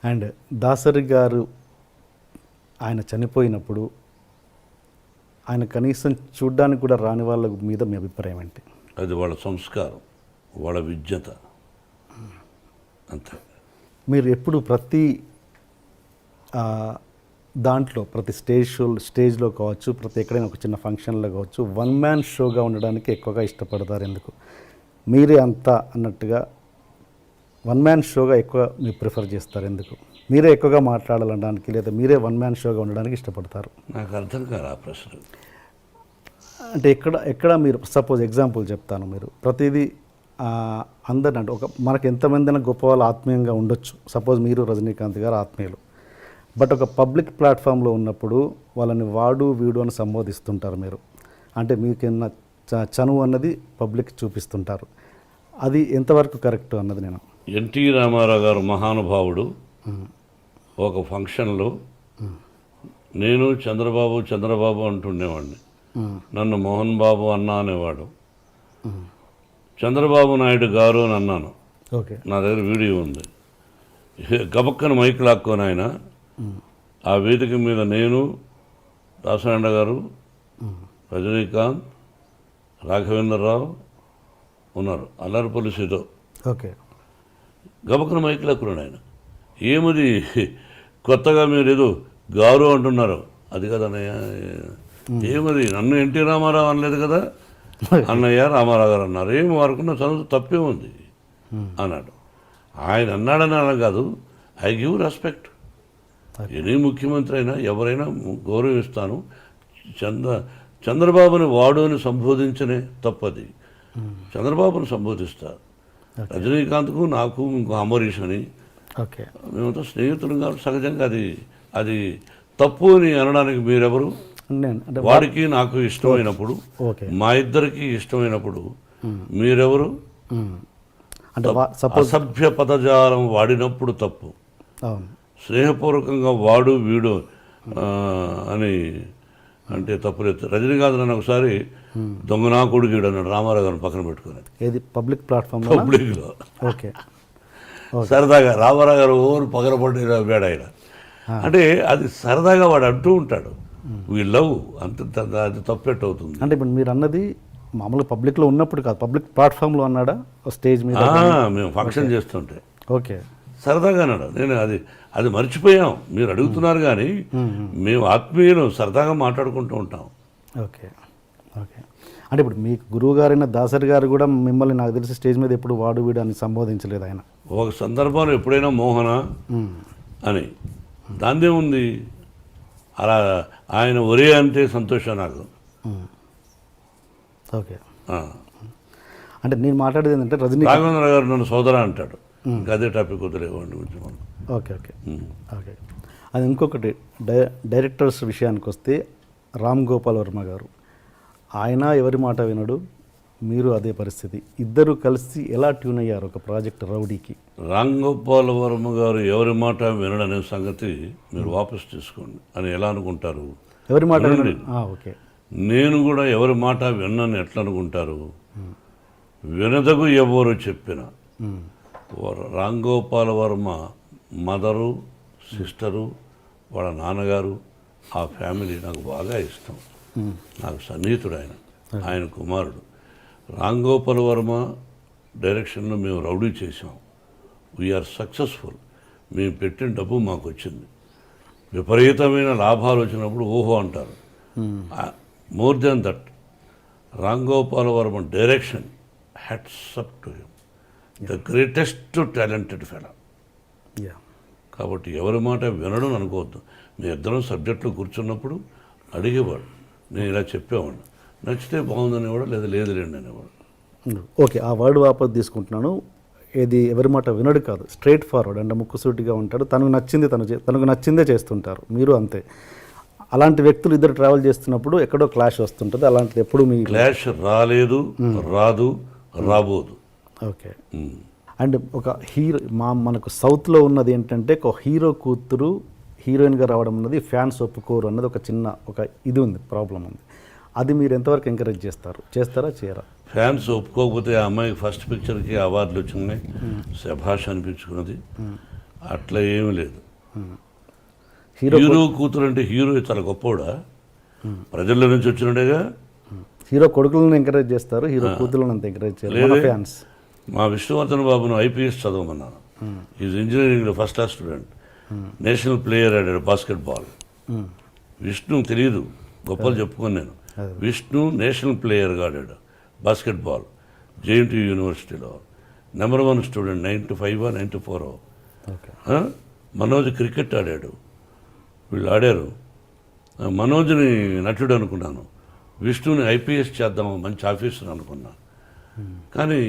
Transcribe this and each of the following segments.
And Dasari గారు ఆయన చనిపోయినప్పుడు ఆయన కనీసం చూడ్డానికి కూడా రాని వాళ్ళ మీద మీ అభిప్రాయం ఏంటి? అది వాళ్ళ సంస్కారం, వాళ్ళ విద్యత అంతే. మీరు ఎప్పుడు ప్రతి దాంట్లో ప్రతి స్టేజ్లో కావచ్చు, ప్రతి ఎక్కడైనా ఒక చిన్న ఫంక్షన్లో కావచ్చు, వన్ మ్యాన్ షోగా ఉండడానికి ఎక్కువగా ఇష్టపడతారు ఎందుకు? మీరే అంతా అన్నట్టుగా వన్ మ్యాన్ షోగా ఎక్కువ మీరు ప్రిఫర్ చేస్తారు ఎందుకు? మీరే ఎక్కువగా మాట్లాడాలనడానికి లేదా మీరే వన్ మ్యాన్ షోగా ఉండడానికి ఇష్టపడతారు? నాకు అర్థం కాదు ఆ ప్రశ్న. అంటే ఎక్కడ మీరు సపోజ్ ఎగ్జాంపుల్ చెప్తాను, మీరు ప్రతిదీ అందరిని అంటే మనకు ఎంతమంది గొప్ప వాళ్ళు ఆత్మీయంగా ఉండొచ్చు, సపోజ్ మీరు రజనీకాంత్ గారు ఆత్మీయులు, బట్ ఒక పబ్లిక్ ప్లాట్ఫామ్లో ఉన్నప్పుడు వాళ్ళని వాడు వీడు అని సంబోధిస్తుంటారు మీరు. అంటే మీకున్న చనువు అన్నది పబ్లిక్ చూపిస్తుంటారు. అది ఎంతవరకు కరెక్ట్ అన్నది నేను. ఎన్టీ రామారావు గారు మహానుభావుడు ఒక ఫంక్షన్లో నేను చంద్రబాబు అంటుండేవాడిని. నన్ను మోహన్ బాబు అన్నా అనేవాడు. చంద్రబాబు నాయుడు గారు అని అన్నాను. ఓకే, నా దగ్గర వీడియో ఉంది. గబక్కన మైక్ లాక్కొని ఆయన ఆ వేదిక మీద నేను, దాసనారాయణ గారు, రజనీకాంత్, రాఘవేంద్రరావు ఉన్నారు, అల్లరిపల్లి సీతో. ఓకే, గబక్కన మైక్ లాక్కున్నాడు ఆయన. ఏమది కొత్తగా మీరు ఏదో గారు అంటున్నారు? అది కదన్నయ్య, ఏమది నన్ను ఎన్టీ రామారావు అనలేదు కదా, అన్నయ్య రామారావు గారు అన్నారు. ఏమి వారుకున్న చదువు తప్పే ఉంది అన్నాడు. ఆయన అన్నాడని అలా కాదు, ఐ గివ్ రెస్పెక్ట్. ఎనీ ముఖ్యమంత్రి అయినా ఎవరైనా గౌరవిస్తాను. చంద్రబాబుని వాడు అని సంబోధించనే తప్పది. చంద్రబాబుని సంబోధిస్తారు. రజనీకాంత్కు నాకు ఇంకో అమరీష్ అని మేమంతా స్నేహితులు కాబట్టి సహజంగా అది తప్పు అని అనడానికి మీరెవరు? వాడికి నాకు ఇష్టమైనప్పుడు, మా ఇద్దరికి ఇష్టమైనప్పుడు మీరెవరు? అసభ్య పదజాలం వాడినప్పుడు తప్పు. స్నేహపూర్వకంగా వాడు వీడు అని అంటే తప్పులేదు. రజనీకాంత్ నన్ను ఒకసారి దొంగనా కొడుకుడు అన్నాడు రామారావు గారిని పక్కన పెట్టుకుని. ఏది పబ్లిక్ ప్లాట్ఫామ్ పబ్లిక్లో. ఓకే, సరదాగా రామారావు గారు ఓరు పగలపడి వేడు ఆయన. అంటే అది సరదాగా వాడు అంటూ ఉంటాడు. వీ లవ్ అంత, అది తప్పెట్టు అవుతుంది. అంటే ఇప్పుడు మీరు అన్నది మామూలుగా పబ్లిక్లో ఉన్నప్పుడు కాదు, పబ్లిక్ ప్లాట్ఫామ్లో అన్నాడా స్టేజ్ మీద? మేము ఫంక్షన్ చేస్తుంటే ఓకే సరదాగా అన్నాడు. నేను అది మర్చిపోయాం. మీరు అడుగుతున్నారు కానీ మేము ఆత్మీయులు సరదాగా మాట్లాడుకుంటూ ఉంటాం. Okay okay. అంటే ఇప్పుడు మీకు గురువు గారైన దాసరి గారు కూడా మిమ్మల్ని నాకు తెలిసి స్టేజ్ మీద ఎప్పుడు వాడు వీడు అని సంబోధించలేదు ఆయన. ఒక సందర్భంలో ఎప్పుడైనా మోహన అని దాందే ఉంది. అలా ఆయన ఒరే అంటే సంతోషం నాకు. ఓకే, అంటే నేను మాట్లాడేది ఏంటంటే రాఘవేంద్ర గారు నన్ను సోదర అంటాడు. ఇంకా అదే టాపిక్ వదిలేవాడిని గురించి మనం. Okay okay okay. అది ఇంకొకటి డైరెక్టర్స్ విషయానికి వస్తే రామ్ గోపాల్ వర్మ గారు, ఆయన ఎవరి మాట వినడు, మీరు అదే పరిస్థితి. ఇద్దరు కలిసి ఎలా ట్యూన్ అయ్యారు ఒక ప్రాజెక్ట్ రౌడీకి? రామ్ గోపాల్ వర్మ గారు ఎవరి మాట వినడనే సంగతి మీరు వాపసు తీసుకోండి అని ఎలా అనుకుంటారు? ఎవరి మాట? ఓకే, నేను కూడా ఎవరి మాట విన్నాను ఎట్లా అనుకుంటారు? వినదగు ఎవరు చెప్పిన రామ్ గోపాల్ వర్మ మదరు, సిస్టరు, వాళ్ళ నాన్నగారు, ఆ ఫ్యామిలీ నాకు బాగా ఇష్టం. నాకు సన్నిహితుడు ఆయన కుమారుడు. రామ్ గోపాల్ వర్మ డైరెక్షన్లో మేము రౌడీ చేసాం. We are successful. మేము పెట్టిన డబ్బు మాకు వచ్చింది. విపరీతమైన లాభాలు వచ్చినప్పుడు ఓహో అంటారు. More than that, Ram Gopal Varma direction hats up to him, the greatest talented fellow. కాబట్టి ఎవరి మాట వినడం అనుకోవద్దు. మీ ఇద్దరం సబ్జెక్టులో కూర్చున్నప్పుడు అడిగేవాడు, నేను ఇలా చెప్పేవాడు, నచ్చితే బాగుందనేవాడు, లేదా లేదులేండి అనేవాడు. ఓకే, ఆ వర్డ్ వాపస్ తీసుకుంటున్నాను. ఏది ఎవరి మాట వినడు కాదు, స్ట్రైట్ ఫార్వర్డ్ అంటే ముక్కుసూటిగా ఉంటాడు. తనకు నచ్చిందే చేస్తుంటారు. మీరు అంతే. అలాంటి వ్యక్తులు ఇద్దరు ట్రావెల్ చేస్తున్నప్పుడు ఎక్కడో క్లాష్ వస్తుంటుంది. అలాంటిది ఎప్పుడు మీ క్లాష్ రాలేదు, రాదు, రాబోదు. ఓకే. అండ్ ఒక హీరో మనకు సౌత్లో ఉన్నది ఏంటంటే ఒక హీరో కూతురు హీరోయిన్గా రావడం అన్నది ఫ్యాన్స్ ఒప్పుకోరు అన్నది ఒక ఇది ఉంది, ప్రాబ్లం ఉంది. అది మీరు ఎంతవరకు ఎంకరేజ్ చేస్తారా చేయరా? ఫ్యాన్స్ ఒప్పుకోకపోతే ఆ అమ్మాయికి ఫస్ట్ పిక్చర్కి అవార్డులు వచ్చినాయి, శభాష్ అనిపించుకున్నది. అట్లా ఏమీ లేదు. హీరో హీరో కూతురు అంటే హీరో చాలా గొప్పవాడా? ప్రజల్లో నుంచి వచ్చినడేగా. హీరో కొడుకులను ఎంకరేజ్ చేస్తారు, హీరో కూతురులను అంత ఎంకరేజ్ చేయరు మన ఫ్యాన్స్. మా విష్ణువర్ధన్ బాబును ఐపీఎస్ చదవమన్నాను. ఈజ్ ఇంజనీరింగ్లో first class student, national player ఆడాడు బాస్కెట్బాల్. విష్ణు తెలియదు, గొప్పలు చెప్పుకొని నేను. విష్ణు నేషనల్ ప్లేయర్గా ఆడాడు బాస్కెట్బాల్ జేఎన్టీ యూనివర్సిటీలో. Number 1 student, 95 94. Okay. Manoj cricket ఆడాడు, వీళ్ళు ఆడారు. మనోజ్ని నటుడు అనుకున్నాను, విష్ణుని ఐపీఎస్ చేద్దాం మంచి ఆఫీసర్ అనుకున్నాను. కానీ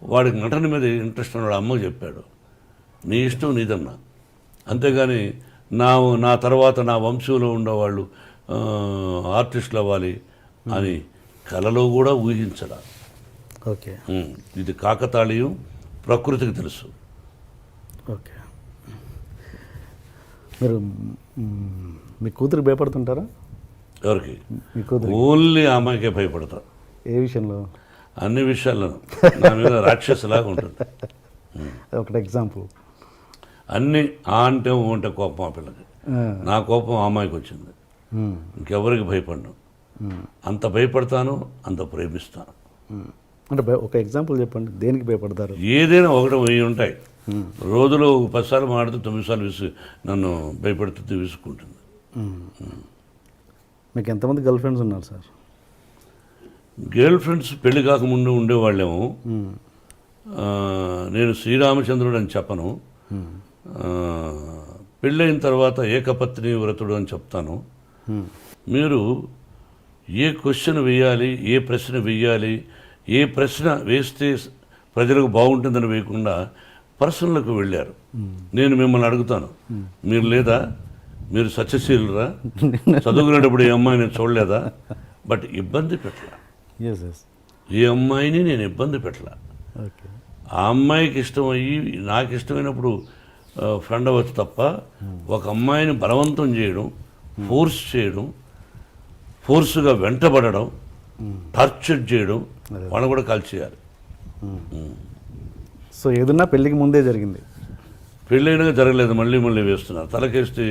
వాడికి నటన మీద ఇంట్రెస్ట్ ఉన్నాడు. అమ్మకు చెప్పాడు, నీ ఇష్టం నీదన్నా, అంతేగాని నా తర్వాత నా వంశంలో ఉండేవాళ్ళు ఆర్టిస్టులు అవ్వాలి అని కలలో కూడా ఊహించరా. ఓకే. ఇది కాకతాళీయం, ప్రకృతికి తెలుసు. ఓకే. మీరు మీ కూతురికి భయపడుతుంటారా? ఎవరికి? మీ కూతురు ఓన్లీ ఆ అమ్మాయికే భయపడతా. ఏ విషయంలో? అన్ని విషయాల్లోనూ నా మీద రాక్షసులాగా ఉంటుంది. ఒకటి ఎగ్జాంపుల్. అన్నీ ఆ అంటే ఊ అంటే కోపం ఆ పిల్లకి. నా కోపం ఆ అమ్మాయికి వచ్చింది. ఇంకెవరికి భయపడను. అంత భయపడతాను, అంత ప్రేమిస్తాను. అంటే ఒక ఎగ్జాంపుల్ చెప్పండి, దేనికి భయపడతారు? ఏదైనా 1 1000 ఉంటాయి. రోజులో 10 సార్లు మాడితే 9 సార్లు నన్ను భయపడుతుంది, విసుక్కుంటుంది. మీకు ఎంతమంది గర్ల్ ఫ్రెండ్స్ ఉన్నారు సార్? గర్ల్ ఫ్రెండ్స్ పెళ్లి కాకముందు ఉండేవాళ్ళేమో. నేను శ్రీరామచంద్రుడు అని చెప్పను, పెళ్ళైన తర్వాత ఏకపత్ని వ్రతుడు అని చెప్తాను. మీరు ఏ క్వశ్చన్ వేయాలి, ఏ ప్రశ్న వేయాలి, ఏ ప్రశ్న వేస్తే ప్రజలకు బాగుంటుందని వేయకుండా పర్సనల్కు వెళ్ళారు. నేను మిమ్మల్ని అడుగుతాను, మీరు లేదా? మీరు సత్యశీలురా? చదువుకునేటప్పుడు ఏ అమ్మాయి నేను చూడలేదా? బట్ ఇబ్బంది పెట్టలా. ఏ అమ్మాయిని నేను ఇబ్బంది పెట్టలా. ఆ అమ్మాయికి ఇష్టమయ్యి నాకు ఇష్టమైనప్పుడు ఫ్రెండ్ అవ్వచ్చు తప్ప ఒక అమ్మాయిని బలవంతం చేయడం, ఫోర్స్ చేయడం, ఫోర్స్గా వెంటబడడం, టార్చర్ చేయడం, వాళ్ళని కూడా కాల్చేయాలి. సో ఏదన్నా పెళ్ళికి ముందే జరిగింది? పెళ్ళైనా జరగలేదు, మళ్ళీ వేస్తున్నారు. తలకేస్తే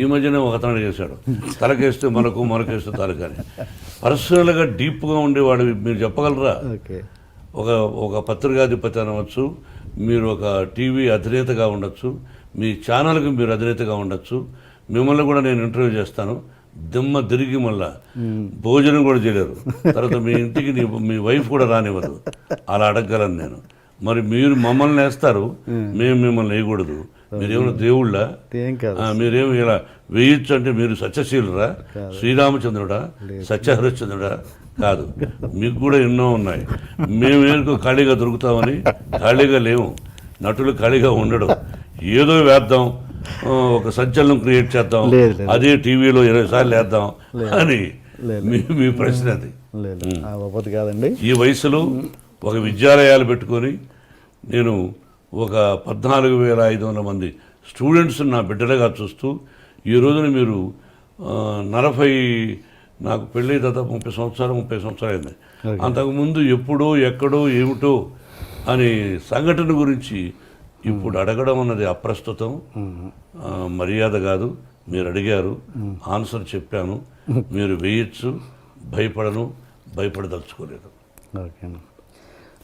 ఈ మధ్యనే ఒక అతను చేశాడు, తలకేస్తే మనకేస్తే తలకని. పర్సనల్గా డీప్గా ఉండేవాడు మీరు చెప్పగలరా? ఒక పత్రికాధిపతి అనవచ్చు, మీరు ఒక టీవీ అధినేతగా ఉండొచ్చు, మీ ఛానల్కి మీరు అధినేతగా ఉండొచ్చు, మిమ్మల్ని కూడా నేను ఇంటర్వ్యూ చేస్తాను. దిమ్మ తిరిగి మళ్ళా భోజనం కూడా చేయలేరు. తర్వాత మీ ఇంటికి మీ వైఫ్ కూడా రానివ్వదు. అలా అడగగలను నేను. మరి మీరు మమ్మల్ని వేస్తారు, మేము మిమ్మల్ని వేయకూడదు. మీరేమైనా దేవుళ్ళ? మీరేమి ఇలా వేయచ్చు అంటే మీరు సత్యశీలురా? శ్రీరామచంద్రుడా? సత్యహరిశ్చంద్రుడా? కాదు. మీకు కూడా ఎన్నో ఉన్నాయి. మేమేందుకు ఖాళీగా దొరుకుతామని? ఖాళీగా లేవు. నటులు ఖాళీగా ఉండడం. ఏదో వేద్దాం, ఒక సంచలనం క్రియేట్ చేద్దాం, అదే టీవీలో 20 సార్లు వేద్దాం అని మీ ప్రశ్న అది. కాదండి. ఈ వయసులో ఒక విద్యాలయాలు పెట్టుకొని నేను ఒక 14,500 మంది స్టూడెంట్స్ నా బిడ్డలుగా చూస్తూ ఈ రోజున మీరు 40 నాకు పెళ్ళి దాదాపు 30 సంవత్సరాలు అయింది. అంతకుముందు ఎప్పుడో ఎక్కడో ఏమిటో అని సంఘటన గురించి ఇప్పుడు అడగడం అన్నది అప్రస్తుతం, మర్యాద కాదు. మీరు అడిగారు, ఆన్సర్ చెప్పాను. మీరు వేయచ్చు, భయపడను, భయపడదలుచుకోలేదు. ఓకే.